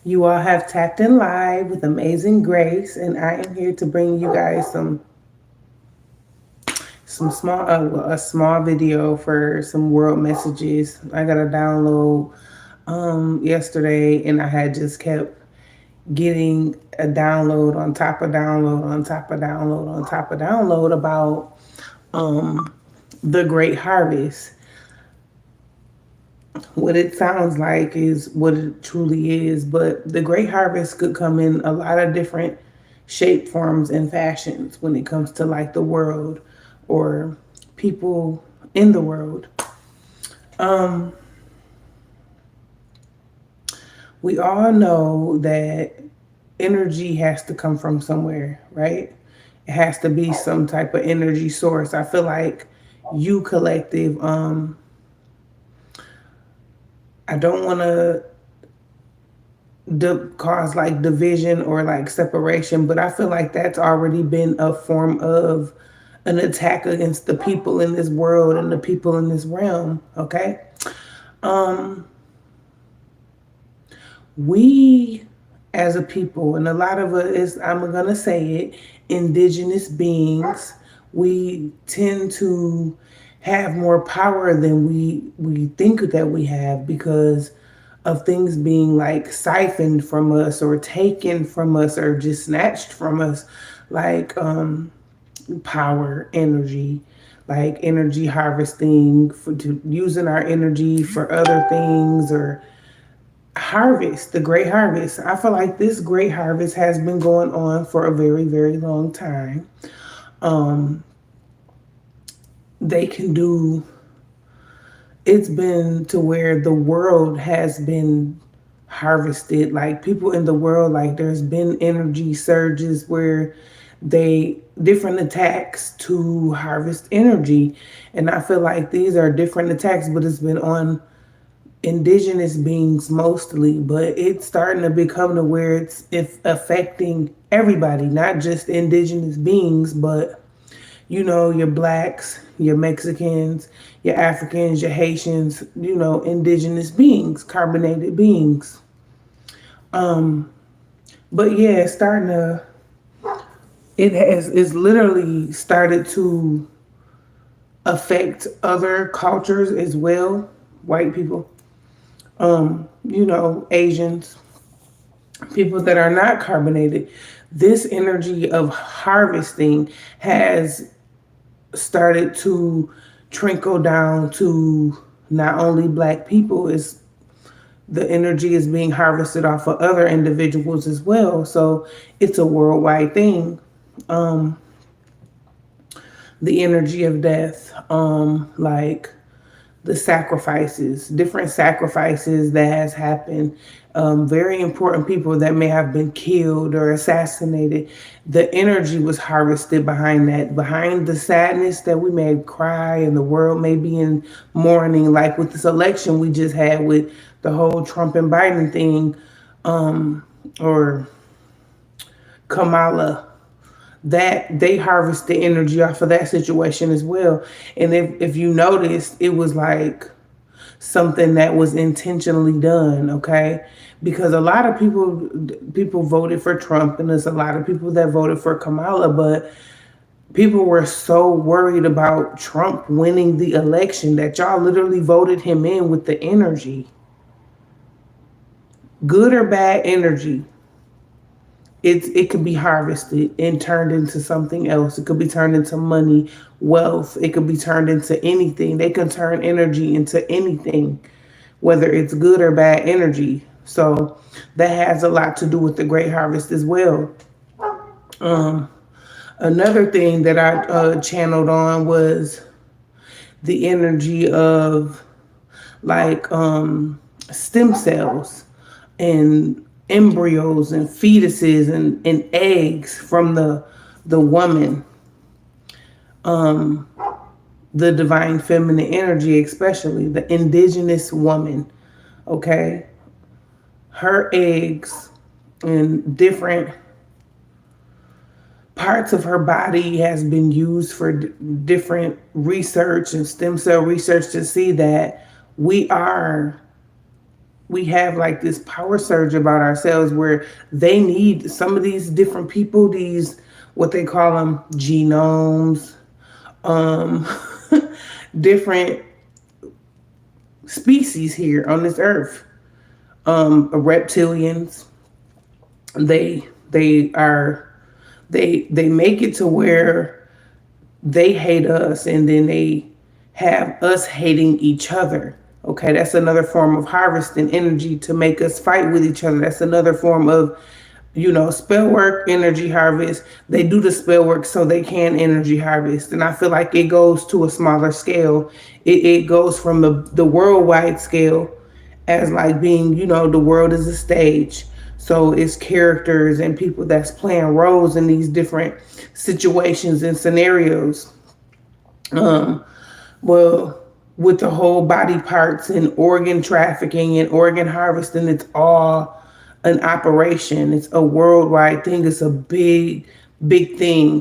You all have tapped in live with amazing grace, and I am here to bring you guys some small a small video for some world messages. I got a download yesterday, and I had just kept getting a download on top of download on top of download on top of download about the Great Harvest. What it sounds like is what it truly is, but the Great Harvest could come in a lot of different shape, forms, and fashions when it comes to like the world or people in the world. Um, we all know that energy has to come from somewhere, right? It has to be some type of energy source. I feel like you collective, I don't want to cause like division or like separation, but I feel like that's already been a form of an attack against the people in this world and the people in this realm. Okay. Um, we as a people, and a lot of us, I'm gonna say it, indigenous beings, we tend to have more power than we think that we have because of things being like siphoned from us or taken from us or just snatched from us, like power, energy, like energy harvesting for using our energy for other things, or harvest, the great harvest. I feel like this great harvest has been going on for a very, very long time. Um, they can do, it's been to where the world has been harvested. Like people in the world, like there's been energy surges where they different attacks to harvest energy. And I feel like these are different attacks, but it's been on indigenous beings mostly, but it's starting to become to where it's affecting everybody, not just indigenous beings, but your blacks, your Mexicans, your Africans, your Haitians, indigenous beings, carbonated beings. But yeah, it's starting to it's literally started to affect other cultures as well, white people, Asians, people that are not carbonated. This energy of harvesting has started to trickle down to not only black people, is the energy is being harvested off of other individuals as well. So it's a worldwide thing. Um, the energy of death, like the sacrifices, different sacrifices that has happened, very important people that may have been killed or assassinated. The energy was harvested behind that, behind the sadness that we may cry and the world may be in mourning, like with this election we just had with the whole Trump and Biden thing, or Kamala, that they harvest the energy off of that situation as well. And if you noticed, it was like something that was intentionally done, okay? Because a lot of people voted for Trump, and there's a lot of people that voted for Kamala, but people were so worried about Trump winning the election that y'all literally voted him in with the energy. Good or bad energy, it could be harvested and turned into something else. It could be turned into money, wealth. It could be turned into anything. They can turn energy into anything, whether it's good or bad energy. So that has a lot to do with the great harvest as well. Um, Another thing that I channeled on was the energy of like stem cells and embryos and fetuses and eggs from the woman, um, the divine feminine energy, especially the indigenous woman. Okay, her eggs and different parts of her body has been used for different research and stem cell research to see that we are we have like this power surge about ourselves where they need some of these different people, these what they call them genomes, um, different species here on this earth. Reptilians, they are they make it to where they hate us and then they have us hating each other. Okay, that's another form of harvesting energy to make us fight with each other. That's another form of, spell work, energy harvest. They do the spell work so they can energy harvest. And I feel like it goes to a smaller scale. It goes from the worldwide scale as like being, the world is a stage. So it's characters and people that's playing roles in these different situations and scenarios. Um, well, with the whole body parts and organ trafficking and organ harvesting, it's all an operation. It's a worldwide thing. It's a big, big thing.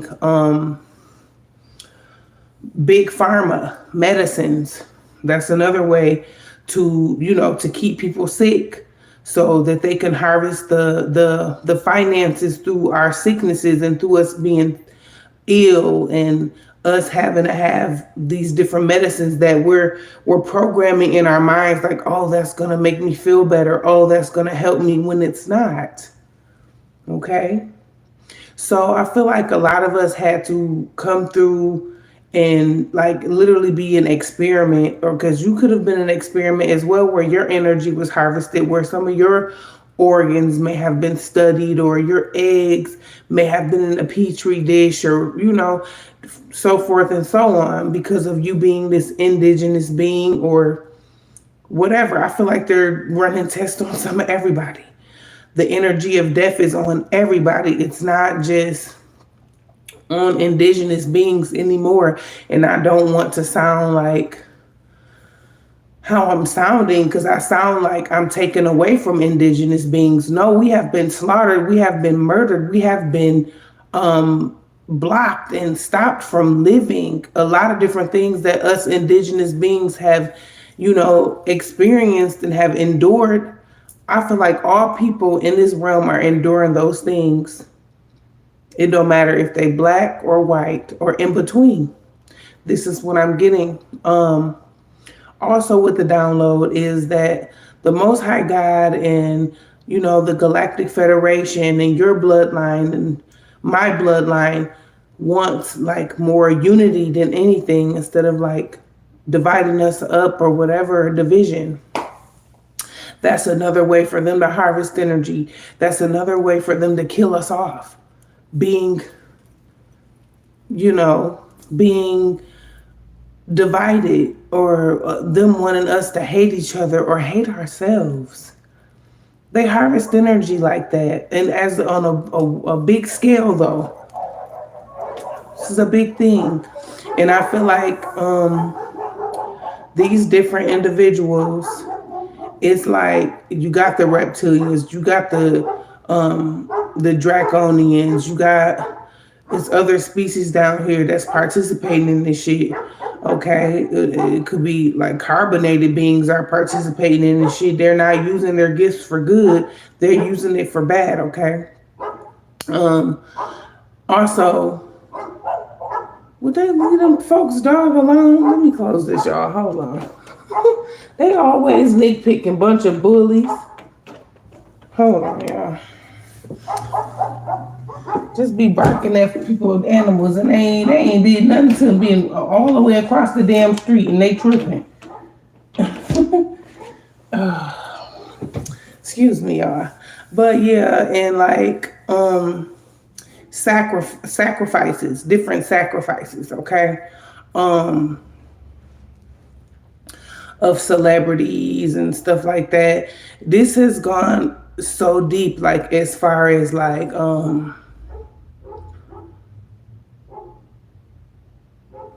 Big pharma medicines. That's another way to, to keep people sick so that they can harvest the finances through our sicknesses and through us being ill and us having to have these different medicines that we're programming in our minds like, oh, that's gonna make me feel better, oh, that's gonna help me, when it's not. Okay, so I feel like a lot of us had to come through and like literally be an experiment, or because you could have been an experiment as well, where your energy was harvested, where some of your organs may have been studied, or your eggs may have been in a petri dish, or so forth and so on, because of you being this indigenous being or whatever. I feel like they're running tests on some of everybody. The energy of death is on everybody. It's not just on indigenous beings anymore. And I don't want to sound like how I'm sounding, because I sound like I'm taken away from indigenous beings. No, we have been slaughtered, we have been murdered, we have been blocked and stopped from living. A lot of different things that us indigenous beings have, experienced and have endured. I feel like all people in this realm are enduring those things. It don't matter if they black or white or in between. This is what I'm getting. Also with the download is that the Most High God and, the Galactic Federation and your bloodline and my bloodline wants like more unity than anything, instead of like dividing us up or whatever division. That's another way for them to harvest energy. That's another way for them to kill us off. Being, being divided, or them wanting us to hate each other or hate ourselves. They harvest energy like that, and as on a big scale though. This is a big thing, and I feel like these different individuals. It's like you got the reptilians, you got the draconians, you got this other species down here that's participating in this shit. Okay, it could be like carbonated beings are participating in this shit. They're not using their gifts for good; they're using it for bad. Okay. Also, would they leave them folks' dog alone? Let me close this, y'all. Hold on. They always nitpicking bunch of bullies. Hold on, y'all. Just be barking at people with animals, and they ain't did nothing to being all the way across the damn street, and they tripping. Excuse me, y'all. But yeah, and like sacrifices, different sacrifices, okay? Of celebrities and stuff like that. This has gone so deep, like as far as like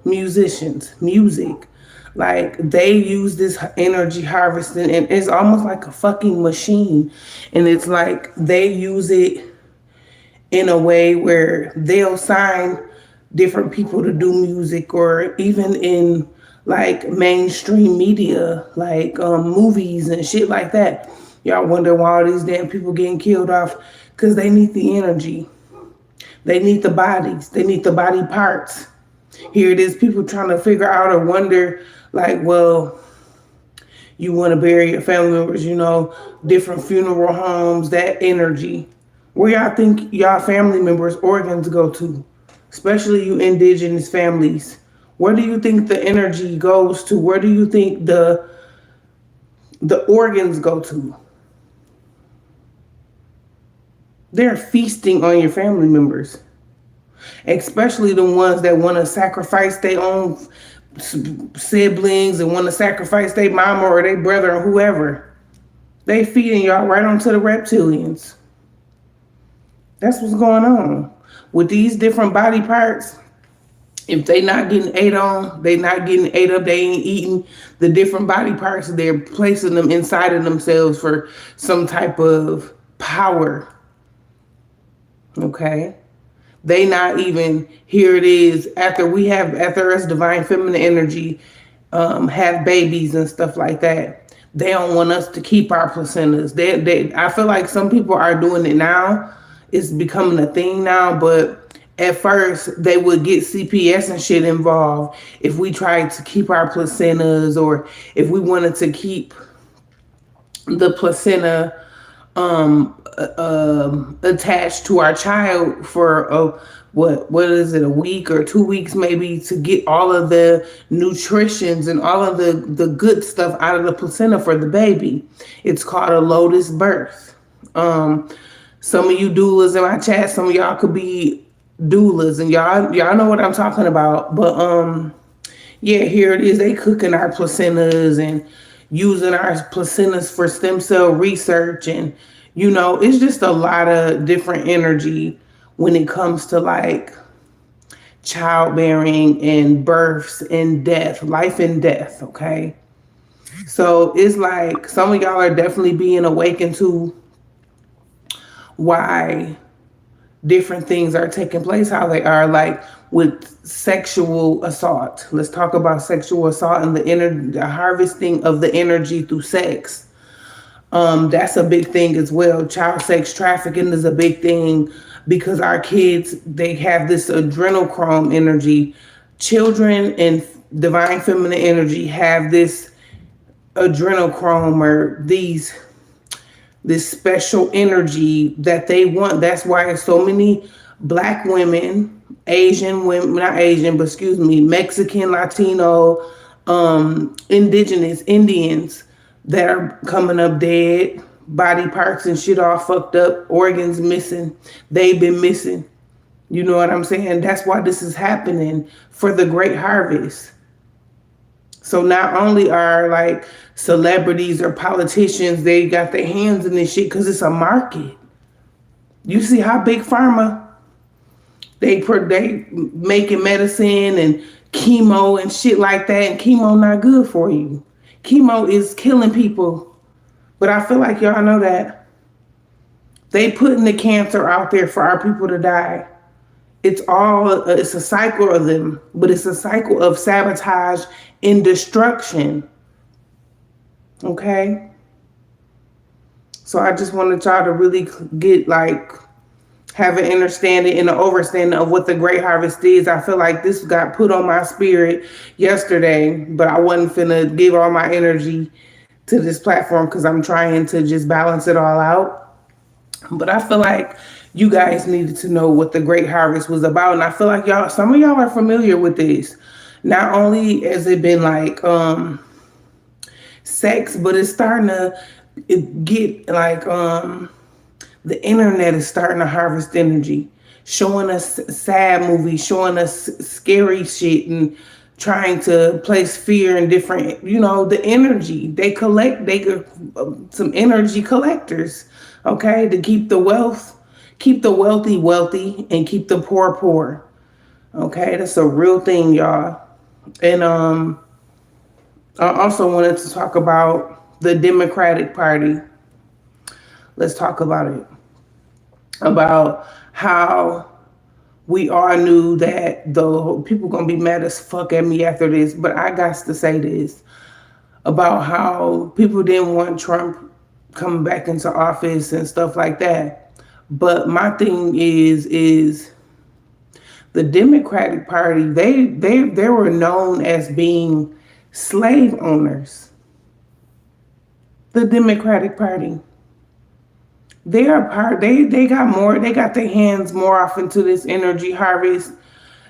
musicians, music. Like they use this energy harvesting, and it's almost like a fucking machine. And it's like they use it in a way where they'll sign different people to do music, or even in like mainstream media, like movies and shit like that. Y'all wonder why all these damn people getting killed off, because they need the energy. They need the bodies. They need the body parts. Here it is, people trying to figure out or wonder, like, well, you want to bury your family members, different funeral homes, that energy. Where y'all think y'all family members' organs go to? Especially you indigenous families. Where do you think the energy goes to? Where do you think the organs go to? They're feasting on your family members, especially the ones that want to sacrifice their own siblings and want to sacrifice their mama or their brother or whoever. They feeding y'all right onto the reptilians. That's what's going on with these different body parts. If they not getting ate on, they not getting ate up, they ain't eating the different body parts, they're placing them inside of themselves for some type of power. Okay? They not even, here it is, after us divine feminine energy, have babies and stuff like that. They don't want us to keep our placentas. I feel like some people are doing it now. It's becoming a thing now, but at first they would get CPS and shit involved if we tried to keep our placentas, or if we wanted to keep the placenta attached to our child for what is it, a week or 2 weeks maybe, to get all of the nutritions and all of the good stuff out of the placenta for the baby. It's called a lotus birth. Some of you doulas in my chat, some of y'all could be doulas, and y'all know what I'm talking about. But yeah, here it is. They cooking our placentas and using our placentas for stem cell research, and it's just a lot of different energy when it comes to like childbearing and births and death, life and death. Okay, so it's like some of y'all are definitely being awakened to why different things are taking place, how they are, like with sexual assault. Let's talk about sexual assault and the harvesting of the energy through sex. That's a big thing as well. Child sex trafficking is a big thing because our kids, they have this adrenochrome energy. Children and divine feminine energy have this adrenochrome, or this special energy that they want. That's why so many Black women, Asian women, not Asian, but excuse me, Mexican, Latino, indigenous, Indians that are coming up dead, body parts and shit all fucked up, organs missing. They've been missing. You know what I'm saying? That's why this is happening for the great harvest. So not only are like celebrities or politicians, they got their hands in this shit because it's a market. You see how big Pharma, they making medicine and chemo and shit like that, and chemo not good for you. Chemo is killing people, but I feel like y'all know that. They putting the cancer out there for our people to die. It's a cycle of them, but it's a cycle of sabotage and destruction. Okay? So I just wanted y'all to really have an understanding and an overstanding of what the great harvest is. I feel like this got put on my spirit yesterday, but I wasn't finna give all my energy to this platform because I'm trying to just balance it all out. But I feel like you guys needed to know what the great harvest was about. And I feel like some of y'all are familiar with this. Not only has it been like sex, but it's starting to get like the internet is starting to harvest energy, showing us sad movies, showing us scary shit, and trying to place fear in different, the energy. They some energy collectors, okay, to keep the wealthy wealthy and keep the poor poor. Okay, that's a real thing, y'all. And I also wanted to talk about the Democratic Party. Let's talk about it. About how we all knew that the people gonna be mad as fuck at me after this, but I got to say this about how people didn't want Trump coming back into office and stuff like that. But my thing is the Democratic Party, they were known as being slave owners. The Democratic Party. They are part they got their hands more off into this energy harvest,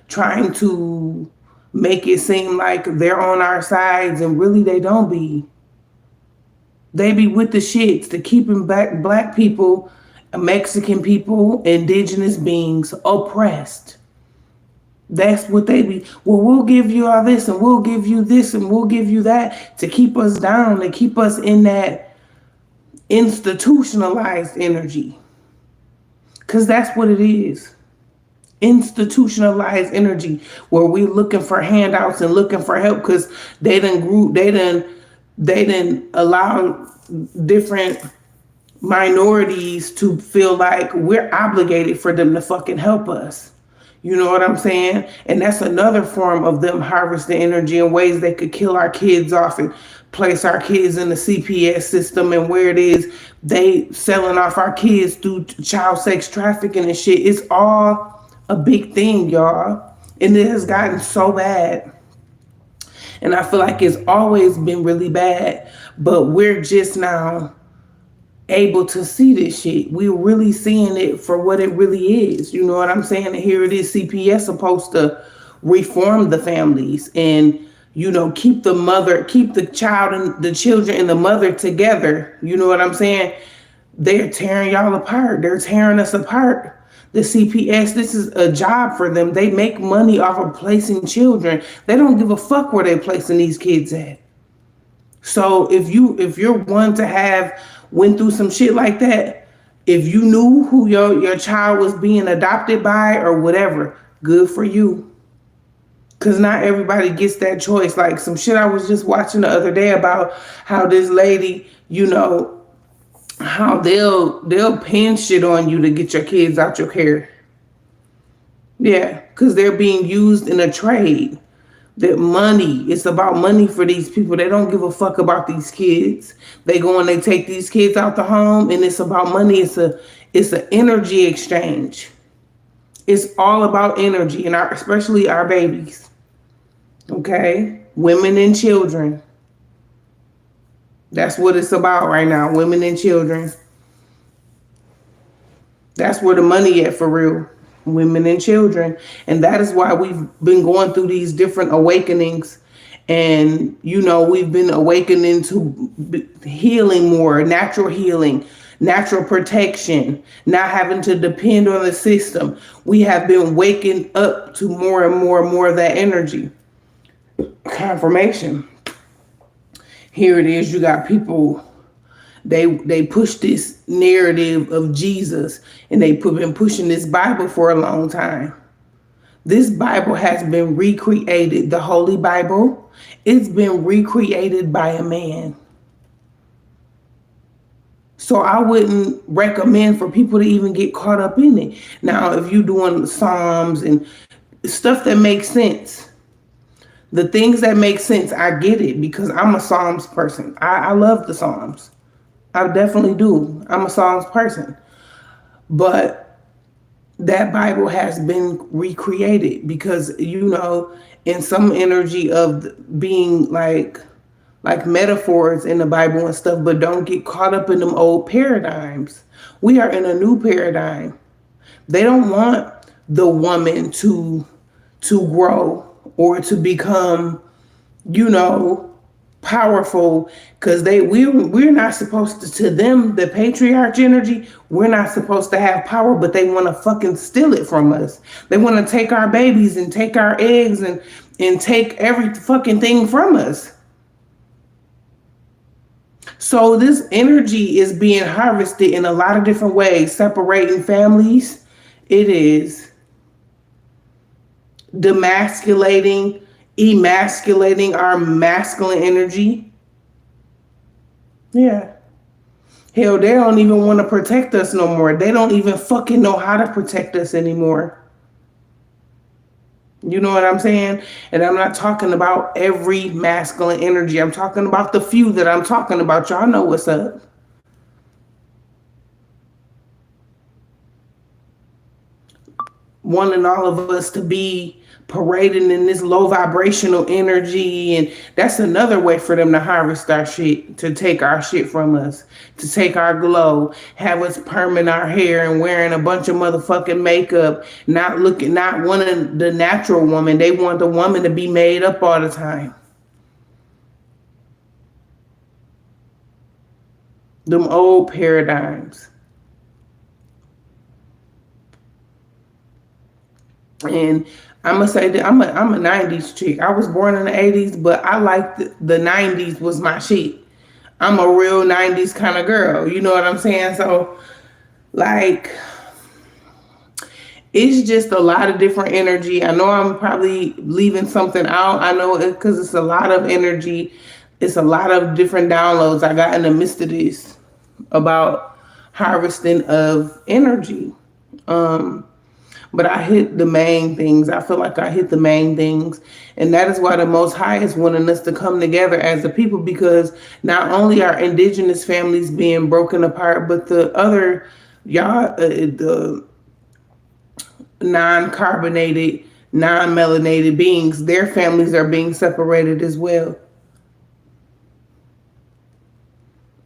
trying to make it seem like they're on our sides, and really they don't be. They be with the shits to keeping black people, Mexican people, indigenous beings oppressed. That's what they be. Well, we'll give you all this and we'll give you this and we'll give you that to keep us down, to keep us in that institutionalized energy. Because that's what it is. Institutionalized energy, where we looking for handouts and looking for help because they didn't allow different minorities to feel like we're obligated for them to fucking help us. You know what I'm saying? And that's another form of them harvesting energy in ways they could kill our kids off and place our kids in the CPS system, and where it is they selling off our kids through child sex trafficking and shit. It's all a big thing, y'all. And it has gotten so bad. And I feel like it's always been really bad, but we're just now able to see this shit. We're really seeing it for what it really is. You know what I'm saying? And here it is, CPS supposed to reform the families and, you know, keep the child and the children and the mother together. You know what I'm saying? They're tearing y'all apart. They're tearing us apart. The CPS, this is a job for them. They make money off of placing children. They don't give a fuck where they're placing these kids at. So if you're one to have went through some shit like that, if you knew who your child was being adopted by or whatever, good for you. Cause not everybody gets that choice. Like some shit I was just watching the other day about how this lady, you know, how they'll pin shit on you to get your kids out your care. Yeah, cause they're being used in a trade. That money, it's about money for these people. They don't give a fuck about these kids. They go and they take these kids out the home, and it's about money. It's an energy exchange. It's all about energy, and especially our babies. Okay, women and children. That's what it's about right now. Women and children. That's where the money at for real. Women and children. And that is why we've been going through these different awakenings. And, you know, we've been awakening to healing more, natural healing, natural protection, not having to depend on the system. We have been waking up to more and more and more of that energy. Confirmation. Here it is. You got people. They push this narrative of Jesus, and been pushing this Bible for a long time. This Bible has been recreated. The Holy Bible, it's been recreated by a man. So I wouldn't recommend for people to even get caught up in it. Now, if you're doing Psalms and stuff that makes sense, the things that make sense, I get it because I'm a Psalms person. I love the Psalms. I definitely do. I'm a Psalms person. But that Bible has been recreated because, you know, in some energy of being like metaphors in the Bible and stuff, but don't get caught up in them old paradigms. We are in a new paradigm. They don't want the woman to grow or to become, you know, powerful, because we're not supposed to them, the patriarch energy, we're not supposed to have power, but they want to fucking steal it from us. They want to take our babies and take our eggs and take every fucking thing from us. So this energy is being harvested in a lot of different ways, separating families. It is demasculating, emasculating our masculine energy. Yeah. Hell, they don't even want to protect us no more. They don't even fucking know how to protect us anymore. You know what I'm saying? And I'm not talking about every masculine energy. I'm talking about the few that I'm talking about. Y'all know what's up. wanting all of us to be parading in this low vibrational energy. And that's another way for them to harvest our shit, to take our shit from us, to take our glow, have us perming our hair and wearing a bunch of motherfucking makeup, not wanting the natural woman. They want the woman to be made up all the time. Them old paradigms. And I'm gonna say that I'm a '90s chick. I was born in the '80s, but I like the '90s was my shit. I'm a real '90s kind of girl. You know what I'm saying? So like, it's just a lot of different energy. I know I'm probably leaving something out. I know it because it's a lot of energy. It's a lot of different downloads I got in the midst of this about harvesting of energy. Um, but I hit the main things. I feel like I hit the main things. And that is why the Most High is wanting us to come together as a people, because not only are indigenous families being broken apart, but the other, the non-carbonated, non-melanated beings, their families are being separated as well.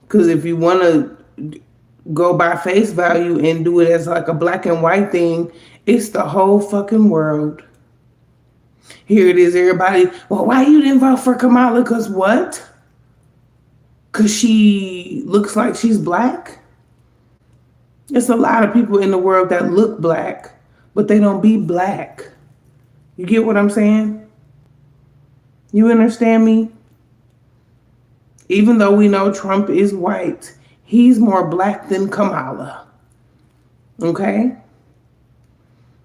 Because if you want to go by face value and do it as like a black and white thing, it's the whole fucking world. Here it is, everybody. Well, why you didn't vote for Kamala? Because what? Because she looks like she's black? There's a lot of people in the world that look black, but they don't be black. You get what I'm saying? You understand me? Even though we know Trump is white, he's more black than Kamala. Okay?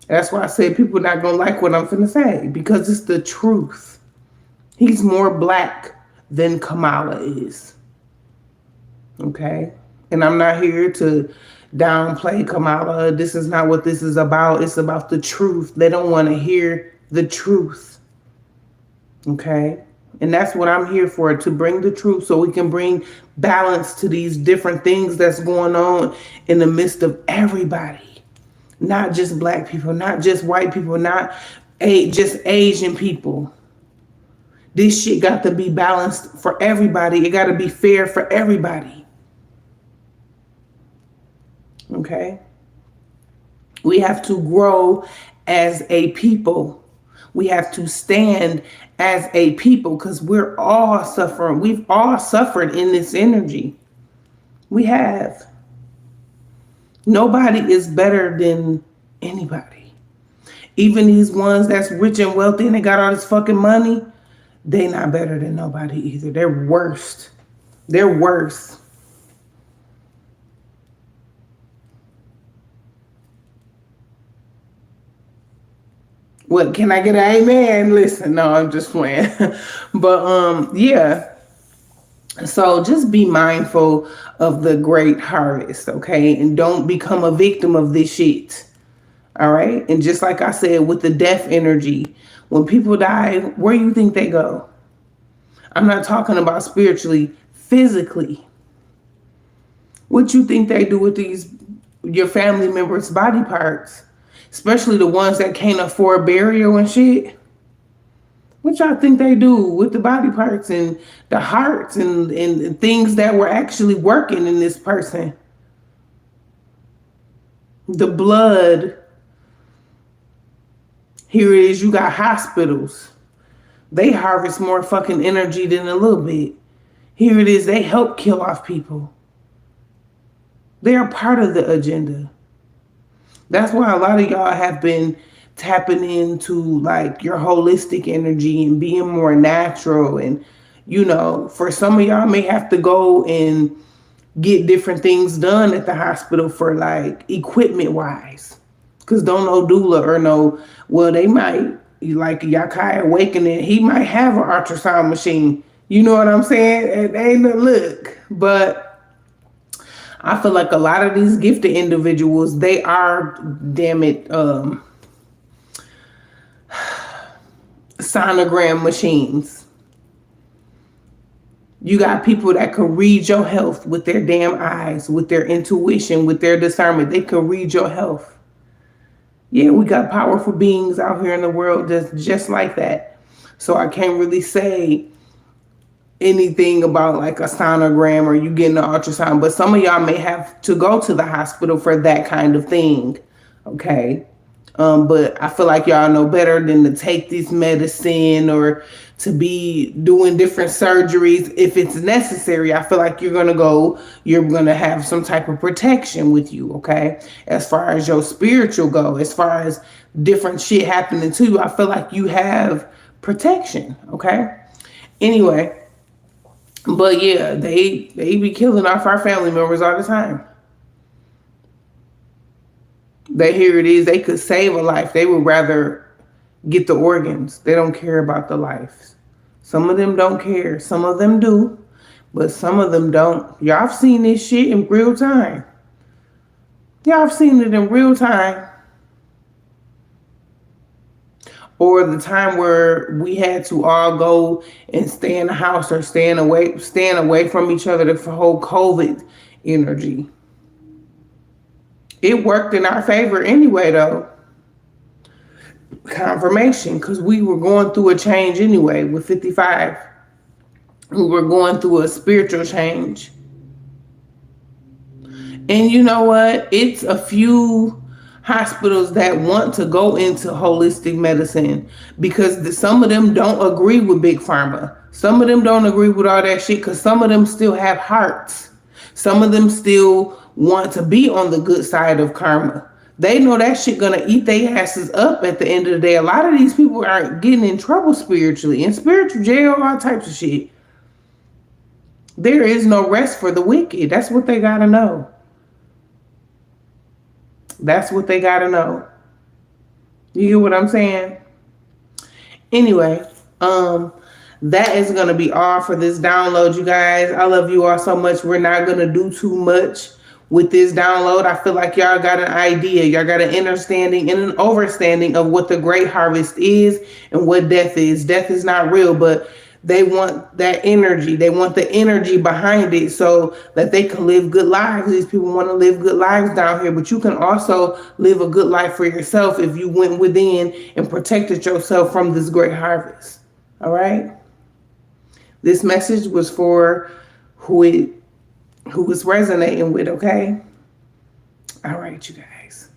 That's why I said people not gonna like what I'm finna say, because it's the truth. He's more black than Kamala is. Okay? And I'm not here to downplay Kamala. This is not what this is about. It's about the truth. They don't want to hear the truth. Okay? And that's what I'm here for, to bring the truth so we can bring balance to these different things that's going on in the midst of everybody. Not just black people, not just white people, not just Asian people. This shit got to be balanced for everybody. It got to be fair for everybody. Okay? We have to grow as a people. We have to stand as a people, because we're all suffering. We've all suffered in this energy. We have. Nobody is better than anybody. Even these ones that's rich and wealthy and they got all this fucking money, they not better than nobody either. They're worst. They're worse. What, can I get an amen? Listen, no, I'm just playing. But yeah. So just be mindful of the great harvest, okay? And don't become a victim of this shit. All right? And just like I said with the death energy, when people die, where do you think they go? I'm not talking about spiritually, physically. What you think they do with your family members' body parts? Especially the ones that can't afford burial and shit. What y'all think they do with the body parts and the hearts and things that were actually working in this person? The blood. Here it is, you got hospitals. They harvest more fucking energy than a little bit. Here it is, they help kill off people. They're part of the agenda. That's why a lot of y'all have been tapping into like your holistic energy and being more natural. And, for some of y'all may have to go and get different things done at the hospital for like equipment wise. Because don't know doula or no, well, they might, like Yakai Awakening, he might have an ultrasound machine. You know what I'm saying? It ain't no look. But I feel like a lot of these gifted individuals, they are, damn it, sonogram machines. You got people that can read your health with their damn eyes, with their intuition, with their discernment. They can read your health. Yeah, we got powerful beings out here in the world just like that. So I can't really say anything about like a sonogram or you getting an ultrasound, but some of y'all may have to go to the hospital for that kind of thing. Okay. But I feel like y'all know better than to take this medicine or to be doing different surgeries if it's necessary. I feel like you're gonna have some type of protection with you, okay? As far as your spiritual go, as far as different shit happening to you, I feel like you have protection, okay? Anyway, but yeah, they be killing off our family members all the time. They Here it is, they could save a life. They would rather get the organs. They don't care about the lives. Some of them don't care. Some of them do, but some of them don't. Y'all have seen this shit in real time. Y'all have seen it in real time. Or the time where we had to all go and stay in the house or staying away from each other, the whole COVID energy. It worked in our favor anyway, though. Confirmation, because we were going through a change anyway with 55. We were going through a spiritual change. And you know what? It's a few hospitals that want to go into holistic medicine because some of them don't agree with big pharma. Some of them don't agree with all that shit because some of them still have hearts. Some of them still want to be on the good side of karma. They know that shit gonna eat their asses up at the end of the day. A lot of these people are getting in trouble spiritually, in spiritual jail, all types of shit. There is no rest for the wicked. That's what they gotta know. That's what they gotta know. You get what I'm saying? Anyway, that is gonna be all for this download, you guys. I love you all so much. We're not gonna do too much with this download. I feel like y'all got an idea. Y'all got an understanding and an overstanding of what the great harvest is and what death is. Death is not real, but they want that energy. They want the energy behind it so that they can live good lives. These people want to live good lives down here, but you can also live a good life for yourself if you went within and protected yourself from this great harvest. All right? This message was for who it's resonating with, okay? All right, you guys.